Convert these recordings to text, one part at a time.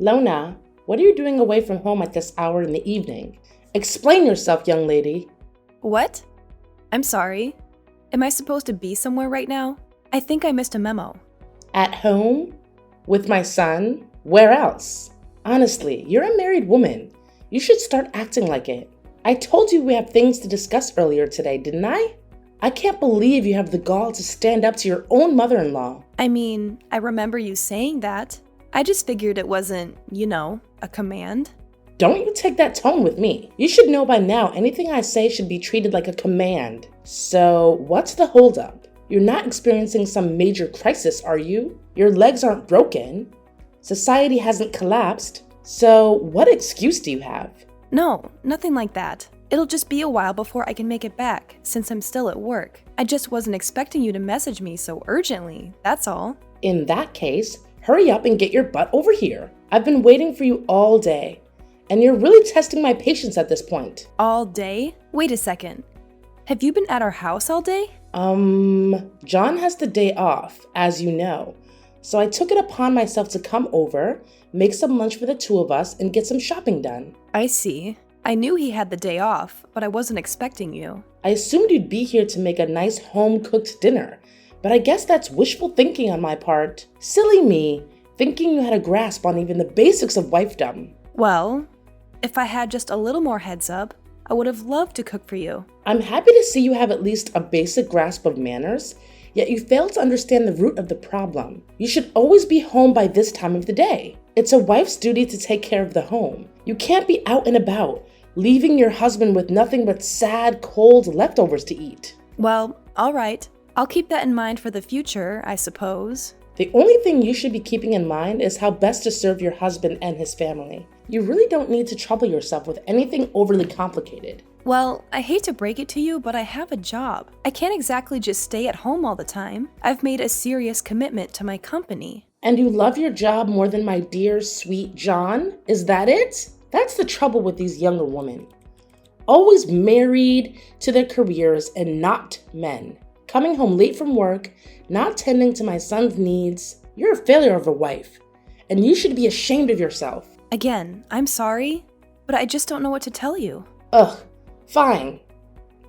Lona, what are you doing away from home at this hour in the evening? Explain yourself, young lady. What? I'm sorry. Am I supposed to be somewhere right now? I think I missed a memo. At home? With my son? Where else? Honestly, you're a married woman. You should start acting like it. I told you we have things to discuss earlier today, didn't I? I can't believe you have the gall to stand up to your own mother-in-law. I mean, I remember you saying that. I just figured it wasn't, a command. Don't you take that tone with me. You should know by now anything I say should be treated like a command. So, what's the holdup? You're not experiencing some major crisis, are you? Your legs aren't broken. Society hasn't collapsed. So, what excuse do you have? No, nothing like that. It'll just be a while before I can make it back, since I'm still at work. I just wasn't expecting you to message me so urgently, that's all. In that case, hurry up and get your butt over here. I've been waiting for you all day, and you're really testing my patience at this point. All day? Wait a second. Have you been at our house all day? John has the day off, as you know. So I took it upon myself to come over, make some lunch for the two of us, and get some shopping done. I see. I knew he had the day off, but I wasn't expecting you. I assumed you'd be here to make a nice home-cooked dinner, but I guess that's wishful thinking on my part. Silly me, thinking you had a grasp on even the basics of wifedom. Well, if I had just a little more heads up, I would have loved to cook for you. I'm happy to see you have at least a basic grasp of manners, yet you fail to understand the root of the problem. You should always be home by this time of the day. It's a wife's duty to take care of the home. You can't be out and about, leaving your husband with nothing but sad, cold leftovers to eat. Well, all right. I'll keep that in mind for the future, I suppose. The only thing you should be keeping in mind is how best to serve your husband and his family. You really don't need to trouble yourself with anything overly complicated. Well, I hate to break it to you, but I have a job. I can't exactly just stay at home all the time. I've made a serious commitment to my company. And you love your job more than my dear, sweet John? Is that it? That's the trouble with these younger women. Always married to their careers and not men. Coming home late from work, not tending to my son's needs. You're a failure of a wife, and you should be ashamed of yourself. Again, I'm sorry, but I just don't know what to tell you. Ugh, fine.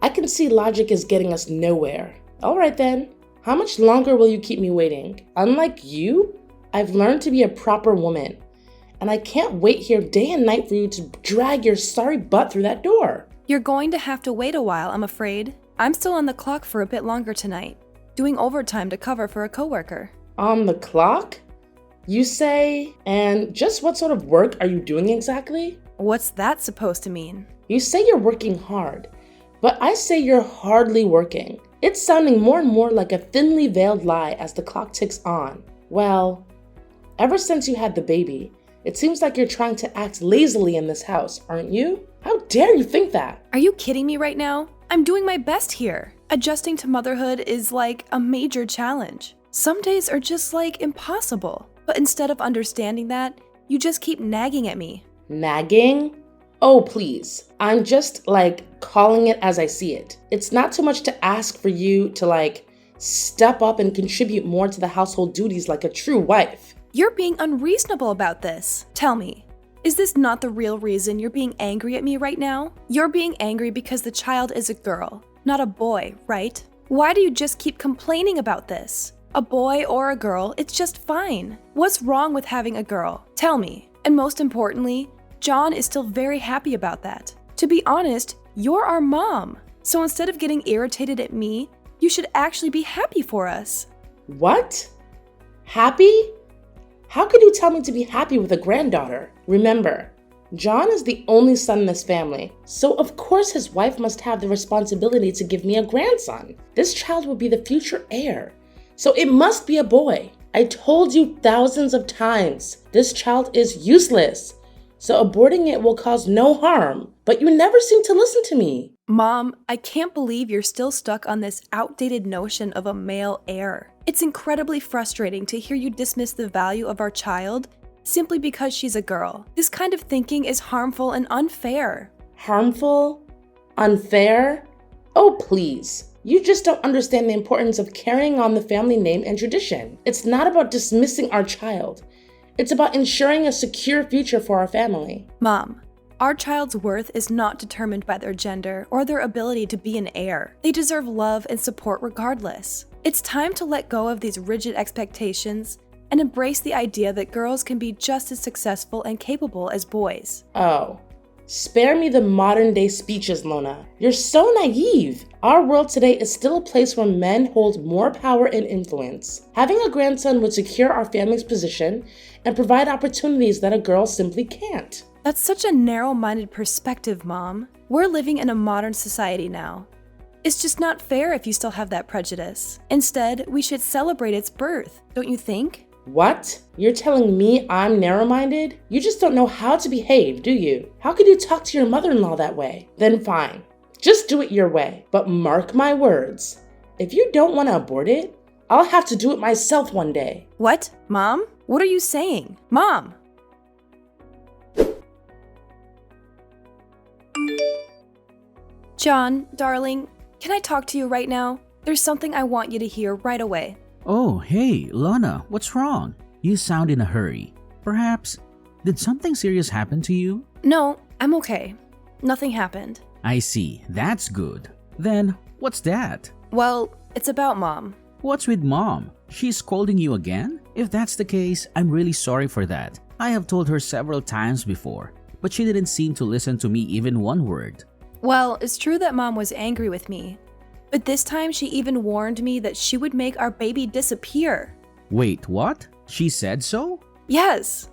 I can see logic is getting us nowhere. All right then, how much longer will you keep me waiting? Unlike you, I've learned to be a proper woman, and I can't wait here day and night for you to drag your sorry butt through that door. You're going to have to wait a while, I'm afraid. I'm still on the clock for a bit longer tonight, doing overtime to cover for a coworker. On the clock? You say? And just what sort of work are you doing exactly? What's that supposed to mean? You say you're working hard, but I say you're hardly working. It's sounding more and more like a thinly veiled lie as the clock ticks on. Well, ever since you had the baby, it seems like you're trying to act lazily in this house, aren't you? How dare you think that? Are you kidding me right now? I'm doing my best here. Adjusting to motherhood is like a major challenge. Some days are just like impossible. But instead of understanding that, you just keep nagging at me. Nagging? Oh, please. I'm just calling it as I see it. It's not too much to ask for you to step up and contribute more to the household duties like a true wife. You're being unreasonable about this. Tell me, is this not the real reason you're being angry at me right now? You're being angry because the child is a girl, not a boy, right? Why do you just keep complaining about this? A boy or a girl, it's just fine. What's wrong with having a girl? Tell me. And most importantly, John is still very happy about that. To be honest, you're our mom. So instead of getting irritated at me, you should actually be happy for us. What? Happy? How could you tell me to be happy with a granddaughter? Remember, John is the only son in this family, so of course his wife must have the responsibility to give me a grandson. This child will be the future heir, so it must be a boy. I told you thousands of times, this child is useless, so aborting it will cause no harm, but you never seem to listen to me. Mom, I can't believe you're still stuck on this outdated notion of a male heir. It's incredibly frustrating to hear you dismiss the value of our child simply because she's a girl. This kind of thinking is harmful and unfair. Harmful? Unfair? Oh, please. You just don't understand the importance of carrying on the family name and tradition. It's not about dismissing our child. It's about ensuring a secure future for our family. Mom, our child's worth is not determined by their gender or their ability to be an heir. They deserve love and support regardless. It's time to let go of these rigid expectations and embrace the idea that girls can be just as successful and capable as boys. Oh, spare me the modern day speeches, Lona. You're so naive. Our world today is still a place where men hold more power and influence. Having a grandson would secure our family's position and provide opportunities that a girl simply can't. That's such a narrow-minded perspective, Mom. We're living in a modern society now. It's just not fair if you still have that prejudice. Instead, we should celebrate its birth, don't you think? What? You're telling me I'm narrow-minded? You just don't know how to behave, do you? How could you talk to your mother-in-law that way? Then fine. Just do it your way. But mark my words. If you don't want to abort it, I'll have to do it myself one day. What? Mom? What are you saying? Mom! John, darling, can I talk to you right now? There's something I want you to hear right away. Oh, hey, Lana, what's wrong? You sound in a hurry. Perhaps, did something serious happen to you? No, I'm okay. Nothing happened. I see, that's good. Then, what's that? Well, it's about Mom. What's with Mom? She's scolding you again? If that's the case, I'm really sorry for that. I have told her several times before, but she didn't seem to listen to me even one word. Well, it's true that Mom was angry with me, but this time she even warned me that she would make our baby disappear. Wait, what? She said so? Yes.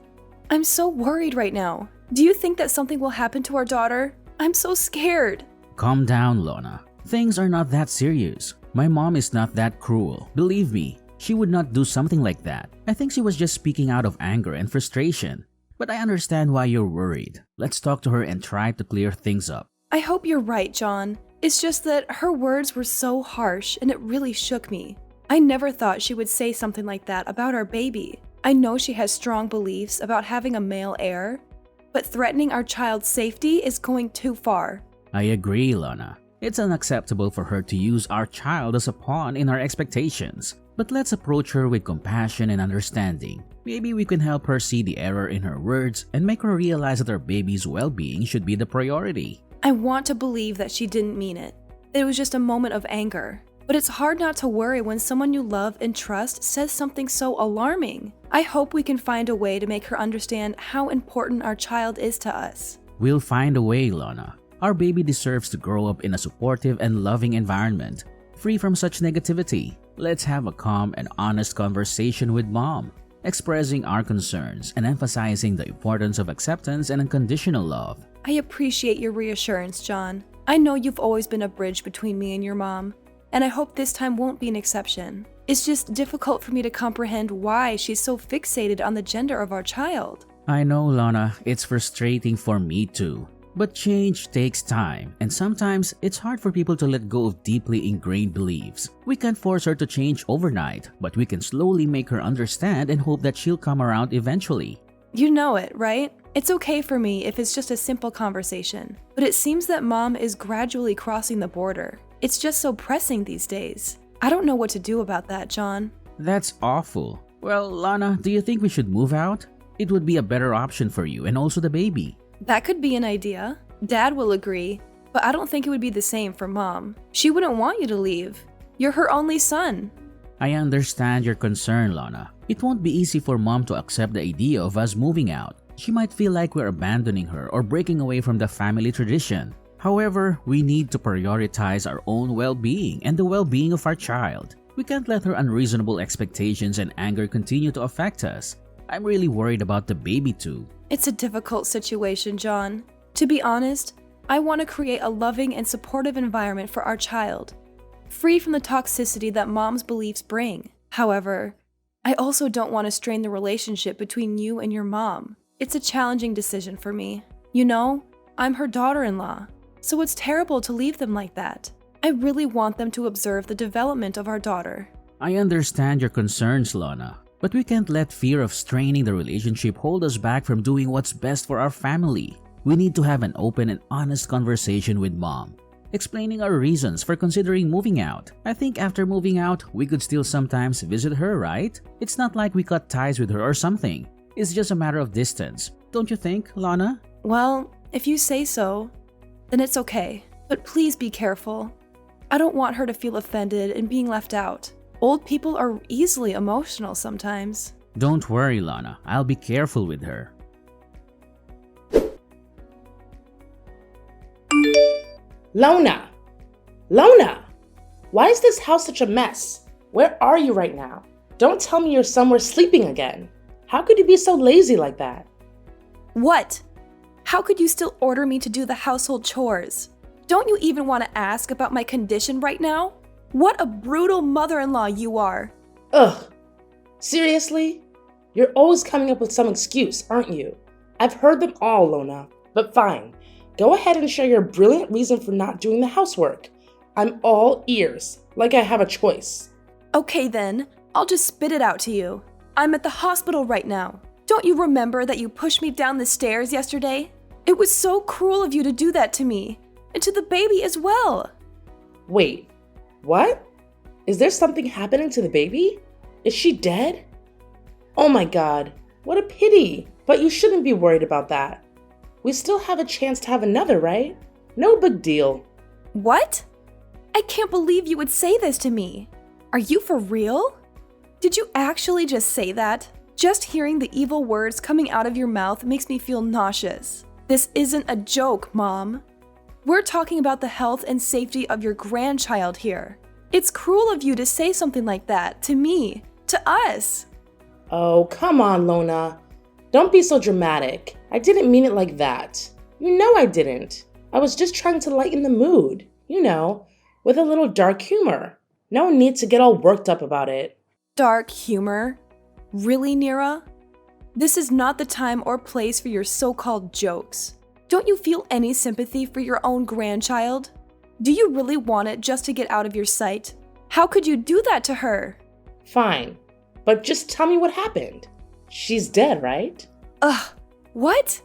I'm so worried right now. Do you think that something will happen to our daughter? I'm so scared. Calm down, Lana. Things are not that serious. My mom is not that cruel. Believe me, she would not do something like that. I think she was just speaking out of anger and frustration. But I understand why you're worried. Let's talk to her and try to clear things up. I hope you're right, John. It's just that her words were so harsh and it really shook me. I never thought she would say something like that about our baby. I know she has strong beliefs about having a male heir, but threatening our child's safety is going too far. I agree, Lana. It's unacceptable for her to use our child as a pawn in our expectations. But let's approach her with compassion and understanding. Maybe we can help her see the error in her words and make her realize that our baby's well-being should be the priority. I want to believe that she didn't mean it, that it was just a moment of anger. But it's hard not to worry when someone you love and trust says something so alarming. I hope we can find a way to make her understand how important our child is to us. We'll find a way, Lana. Our baby deserves to grow up in a supportive and loving environment, free from such negativity. Let's have a calm and honest conversation with Mom, expressing our concerns and emphasizing the importance of acceptance and unconditional love. I appreciate your reassurance, John. I know you've always been a bridge between me and your mom, and I hope this time won't be an exception. It's just difficult for me to comprehend why she's so fixated on the gender of our child. I know, Lana, it's frustrating for me too. But change takes time, and sometimes it's hard for people to let go of deeply ingrained beliefs. We can't force her to change overnight, but we can slowly make her understand and hope that she'll come around eventually. You know it, right? It's okay for me if it's just a simple conversation, but it seems that Mom is gradually crossing the border. It's just so pressing these days. I don't know what to do about that, John. That's awful. Well, Lana, do you think we should move out? It would be a better option for you and also the baby. That could be an idea. Dad will agree, but I don't think it would be the same for Mom. She wouldn't want you to leave. You're her only son. I understand your concern, Lana. It won't be easy for Mom to accept the idea of us moving out. She might feel like we're abandoning her or breaking away from the family tradition. However, we need to prioritize our own well-being and the well-being of our child. We can't let her unreasonable expectations and anger continue to affect us. I'm really worried about the baby too. It's a difficult situation, John. To be honest, I want to create a loving and supportive environment for our child, free from the toxicity that Mom's beliefs bring. However, I also don't want to strain the relationship between you and your mom. It's a challenging decision for me. You know, I'm her daughter-in-law, so it's terrible to leave them like that. I really want them to observe the development of our daughter. I understand your concerns, Lana, but we can't let fear of straining the relationship hold us back from doing what's best for our family. We need to have an open and honest conversation with Mom, explaining our reasons for considering moving out. I think after moving out, we could still sometimes visit her, right? It's not like we cut ties with her or something. It's just a matter of distance. Don't you think, Lana? Well, if you say so, then it's okay. But please be careful. I don't want her to feel offended and being left out. Old people are easily emotional sometimes. Don't worry, Lana. I'll be careful with her. Lona! Lona! Why is this house such a mess? Where are you right now? Don't tell me you're somewhere sleeping again. How could you be so lazy like that? What? How could you still order me to do the household chores? Don't you even want to ask about my condition right now? What a brutal mother-in-law you are. Ugh. Seriously? You're always coming up with some excuse, aren't you? I've heard them all, Lona. But fine. Go ahead and share your brilliant reason for not doing the housework. I'm all ears, like I have a choice. Okay then, I'll just spit it out to you. I'm at the hospital right now. Don't you remember that you pushed me down the stairs yesterday? It was so cruel of you to do that to me, and to the baby as well. Wait, what? Is there something happening to the baby? Is she dead? Oh my God, what a pity. But you shouldn't be worried about that. We still have a chance to have another, right? No big deal. What? I can't believe you would say this to me. Are you for real? Did you actually just say that? Just hearing the evil words coming out of your mouth makes me feel nauseous. This isn't a joke, Mom. We're talking about the health and safety of your grandchild here. It's cruel of you to say something like that to me, to us. Oh, come on, Lona. Don't be so dramatic. I didn't mean it like that. You know I didn't. I was just trying to lighten the mood, with a little dark humor. No need to get all worked up about it. Dark humor? Really, Nira? This is not the time or place for your so-called jokes. Don't you feel any sympathy for your own grandchild? Do you really want it just to get out of your sight? How could you do that to her? Fine, but just tell me what happened. She's dead, right? Ugh, what?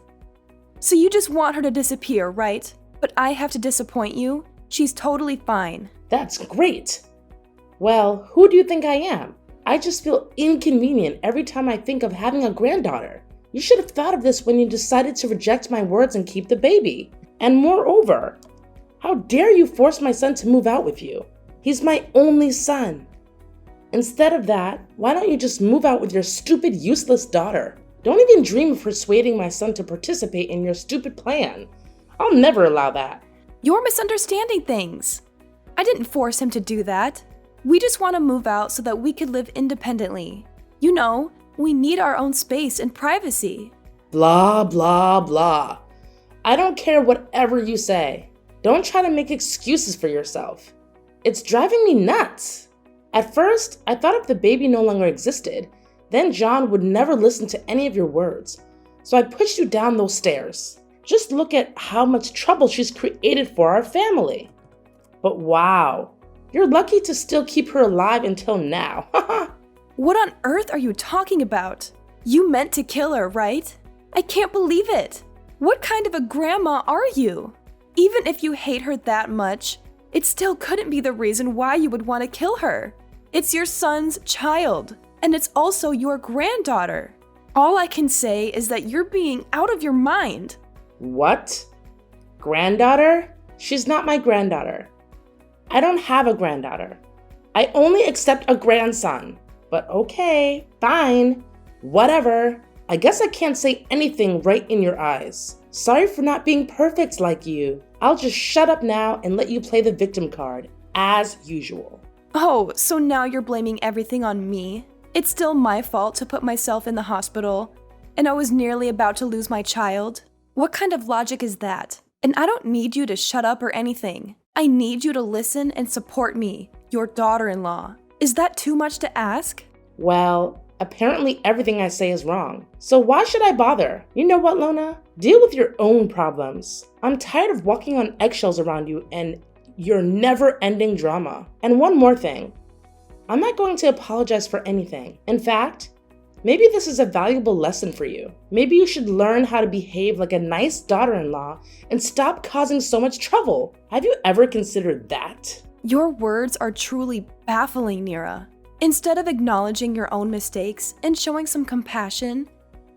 So you just want her to disappear, right? But I have to disappoint you. She's totally fine. That's great. Well, who do you think I am? I just feel inconvenient every time I think of having a granddaughter. You should have thought of this when you decided to reject my words and keep the baby. And moreover, how dare you force my son to move out with you? He's my only son. Instead of that, why don't you just move out with your stupid, useless daughter? Don't even dream of persuading my son to participate in your stupid plan. I'll never allow that. You're misunderstanding things. I didn't force him to do that. We just want to move out so that we could live independently. We need our own space and privacy. Blah, blah, blah. I don't care whatever you say. Don't try to make excuses for yourself. It's driving me nuts. At first, I thought if the baby no longer existed, then John would never listen to any of your words. So I pushed you down those stairs. Just look at how much trouble she's created for our family. But wow, you're lucky to still keep her alive until now. What on earth are you talking about? You meant to kill her, right? I can't believe it. What kind of a grandma are you? Even if you hate her that much, it still couldn't be the reason why you would want to kill her. It's your son's child, and it's also your granddaughter. All I can say is that you're being out of your mind. What? Granddaughter? She's not my granddaughter. I don't have a granddaughter. I only accept a grandson. But okay, fine, whatever. I guess I can't say anything right in your eyes. Sorry for not being perfect like you. I'll just shut up now and let you play the victim card, as usual. Oh, so now you're blaming everything on me? It's still my fault to put myself in the hospital, and I was nearly about to lose my child? What kind of logic is that? And I don't need you to shut up or anything. I need you to listen and support me, your daughter-in-law. Is that too much to ask? Well, apparently everything I say is wrong. So why should I bother? You know what, Lona? Deal with your own problems. I'm tired of walking on eggshells around you and your never-ending drama. And one more thing. I'm not going to apologize for anything. In fact, maybe this is a valuable lesson for you. Maybe you should learn how to behave like a nice daughter-in-law and stop causing so much trouble. Have you ever considered that? Your words are truly baffling, Nira. Instead of acknowledging your own mistakes and showing some compassion,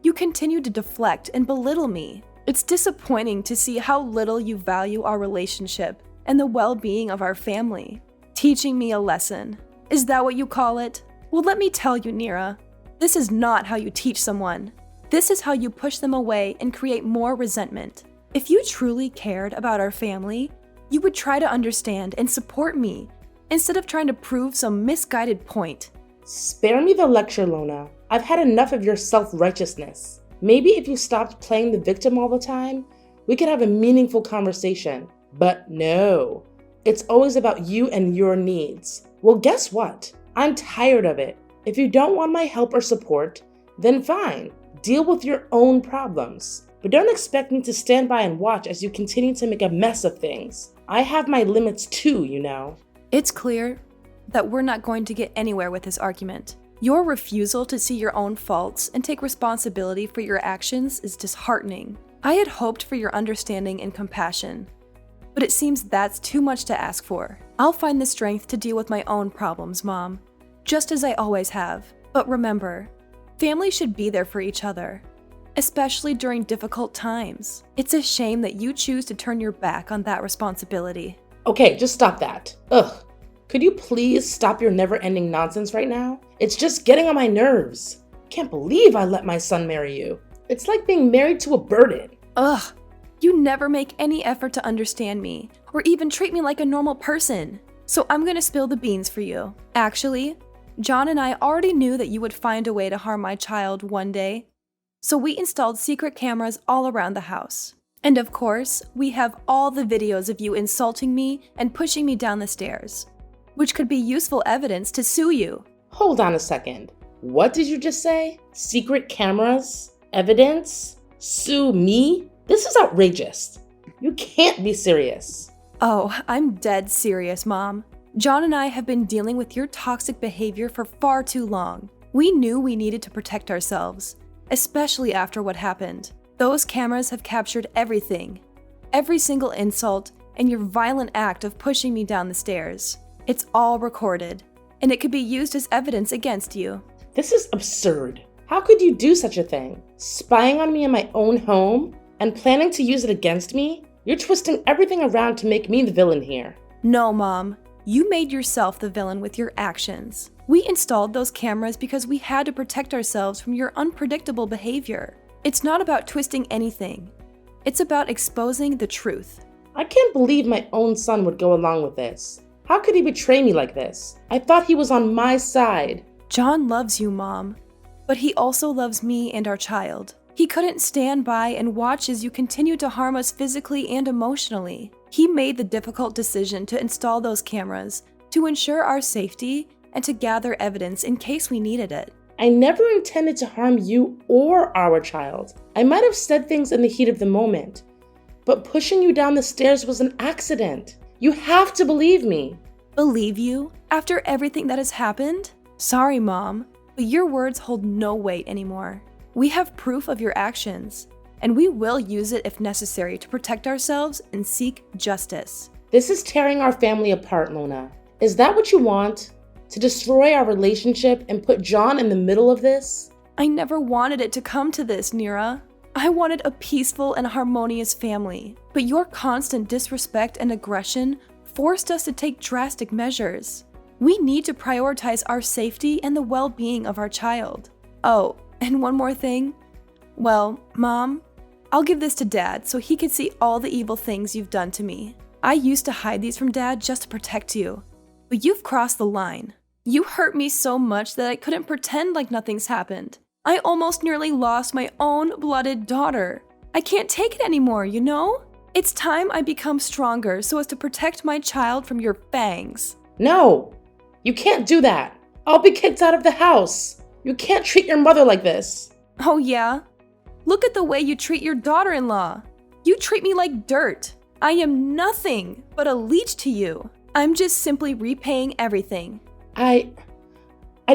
You continue to deflect and belittle me. It's disappointing to see how little you value our relationship and the well-being of our family. Teaching me a lesson. Is that what you call it? Well, let me tell you, Nira. This is not how you teach someone. This is how you push them away and create more resentment. If you truly cared about our family, you would try to understand and support me instead of trying to prove some misguided point. Spare me the lecture, Lona. I've had enough of your self-righteousness. Maybe if you stopped playing the victim all the time, we could have a meaningful conversation. But no, it's always about you and your needs. Well, guess what? I'm tired of it. If you don't want my help or support, then fine. Deal with your own problems. But don't expect me to stand by and watch as you continue to make a mess of things. I have my limits too, you know. It's clear that we're not going to get anywhere with this argument. Your refusal to see your own faults and take responsibility for your actions is disheartening. I had hoped for your understanding and compassion, but it seems that's too much to ask for. I'll find the strength to deal with my own problems, Mom, just as I always have. But remember, family should be there for each other, especially during difficult times. It's a shame that you choose to turn your back on that responsibility. Okay, just stop that. Ugh. Could you please stop your never-ending nonsense right now? It's just getting on my nerves. Can't believe I let my son marry you. It's like being married to a burden. Ugh. You never make any effort to understand me, or even treat me like a normal person. So I'm gonna spill the beans for you. Actually, John and I already knew that you would find a way to harm my child one day. So we installed secret cameras all around the house. And of course, we have all the videos of you insulting me and pushing me down the stairs, which could be useful evidence to sue you. Hold on a second. What did you just say? Secret cameras? Evidence? Sue me? This is outrageous. You can't be serious. Oh, I'm dead serious, Mom. John and I have been dealing with your toxic behavior for far too long. We knew we needed to protect ourselves, especially after what happened. Those cameras have captured everything, every single insult, and your violent act of pushing me down the stairs. It's all recorded, and it could be used as evidence against you. This is absurd. How could you do such a thing? Spying on me in my own home and planning to use it against me? You're twisting everything around to make me the villain here. No, Mom. You made yourself the villain with your actions. We installed those cameras because we had to protect ourselves from your unpredictable behavior. It's not about twisting anything. It's about exposing the truth. I can't believe my own son would go along with this. How could he betray me like this? I thought he was on my side. John loves you, Mom, but he also loves me and our child. He couldn't stand by and watch as you continue to harm us physically and emotionally. He made the difficult decision to install those cameras to ensure our safety and to gather evidence in case we needed it. I never intended to harm you or our child. I might have said things in the heat of the moment, but pushing you down the stairs was an accident. You have to believe me. Believe you? After everything that has happened? Sorry, Mom, but your words hold no weight anymore. We have proof of your actions, and we will use it if necessary to protect ourselves and seek justice. This is tearing our family apart, Lona. Is that what you want? To destroy our relationship and put John in the middle of this? I never wanted it to come to this, Nira. I wanted a peaceful and harmonious family, but your constant disrespect and aggression forced us to take drastic measures. We need to prioritize our safety and the well-being of our child. Oh, and one more thing. Well, Mom, I'll give this to Dad so he can see all the evil things you've done to me. I used to hide these from Dad just to protect you, but you've crossed the line. You hurt me so much that I couldn't pretend like nothing's happened. I almost nearly lost my own blooded daughter. I can't take it anymore, you know? It's time I become stronger so as to protect my child from your fangs. No, you can't do that. I'll be kicked out of the house. You can't treat your mother like this. Oh yeah? Look at the way you treat your daughter-in-law. You treat me like dirt. I am nothing but a leech to you. I'm just simply repaying everything. I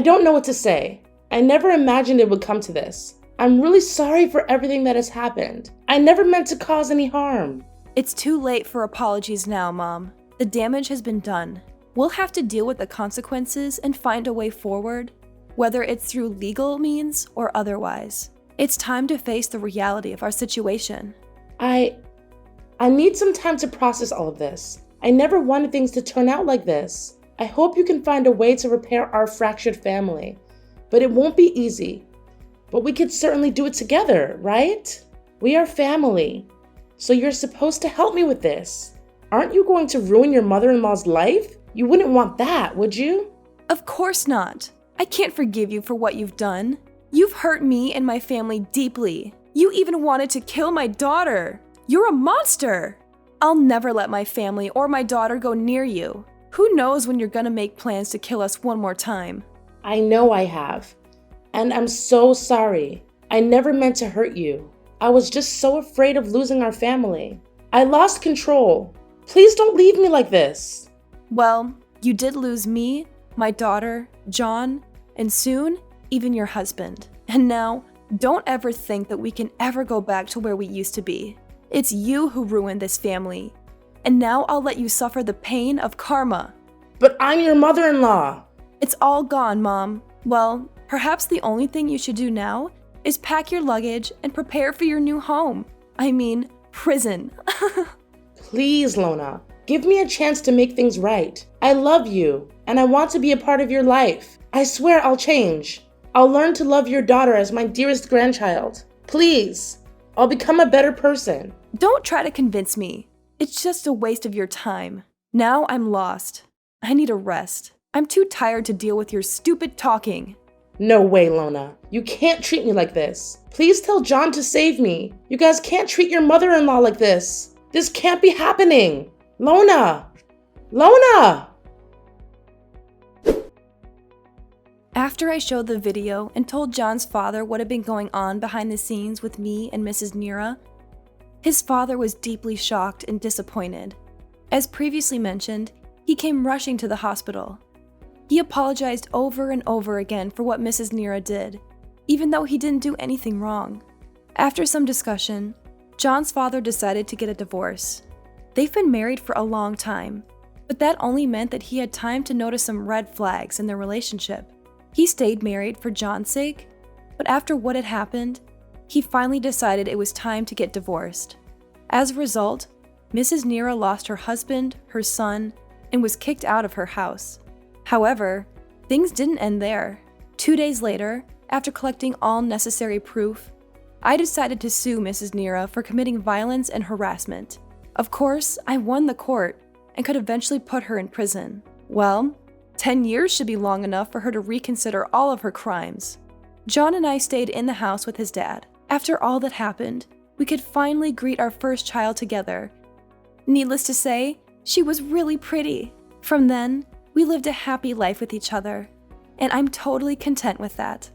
don't know what to say. I never imagined it would come to this. I'm really sorry for everything that has happened. I never meant to cause any harm. It's too late for apologies now, Mom. The damage has been done. We'll have to deal with the consequences and find a way forward, whether it's through legal means or otherwise. It's time to face the reality of our situation. I need some time to process all of this. I never wanted things to turn out like this. I hope you can find a way to repair our fractured family, but it won't be easy. But we could certainly do it together, right? We are family, so you're supposed to help me with this. Aren't you going to ruin your mother-in-law's life? You wouldn't want that, would you? Of course not. I can't forgive you for what you've done. You've hurt me and my family deeply. You even wanted to kill my daughter. You're a monster. I'll never let my family or my daughter go near you. Who knows when you're gonna make plans to kill us one more time? I know I have. And I'm so sorry. I never meant to hurt you. I was just so afraid of losing our family. I lost control. Please don't leave me like this. Well, you did lose me, my daughter, John, and soon, even your husband. And now, don't ever think that we can ever go back to where we used to be. It's you who ruined this family. And now I'll let you suffer the pain of karma. But I'm your mother-in-law. It's all gone, Mom. Well, perhaps the only thing you should do now is pack your luggage and prepare for your new home. I mean, prison. Please, Lona, give me a chance to make things right. I love you, and I want to be a part of your life. I swear I'll change. I'll learn to love your daughter as my dearest grandchild. Please, I'll become a better person. Don't try to convince me. It's just a waste of your time. Now I'm lost. I need a rest. I'm too tired to deal with your stupid talking. No way, Lona. You can't treat me like this. Please tell John to save me. You guys can't treat your mother-in-law like this. This can't be happening. Lona! Lona! After I showed the video and told John's father what had been going on behind the scenes with me and Mrs. Nira, his father was deeply shocked and disappointed. As previously mentioned, he came rushing to the hospital. He apologized over and over again for what Mrs. Nira did, even though he didn't do anything wrong. After some discussion, John's father decided to get a divorce. They've been married for a long time, but that only meant that he had time to notice some red flags in their relationship. He stayed married for John's sake, but after what had happened, he finally decided it was time to get divorced. As a result, Mrs. Nira lost her husband, her son, and was kicked out of her house. However, things didn't end there. 2 days later, after collecting all necessary proof, I decided to sue Mrs. Nira for committing violence and harassment. Of course, I won the court and could eventually put her in prison. Well, 10 years should be long enough for her to reconsider all of her crimes. John and I stayed in the house with his dad. After all that happened, we could finally greet our first child together. Needless to say, she was really pretty. From then, we lived a happy life with each other, and I'm totally content with that.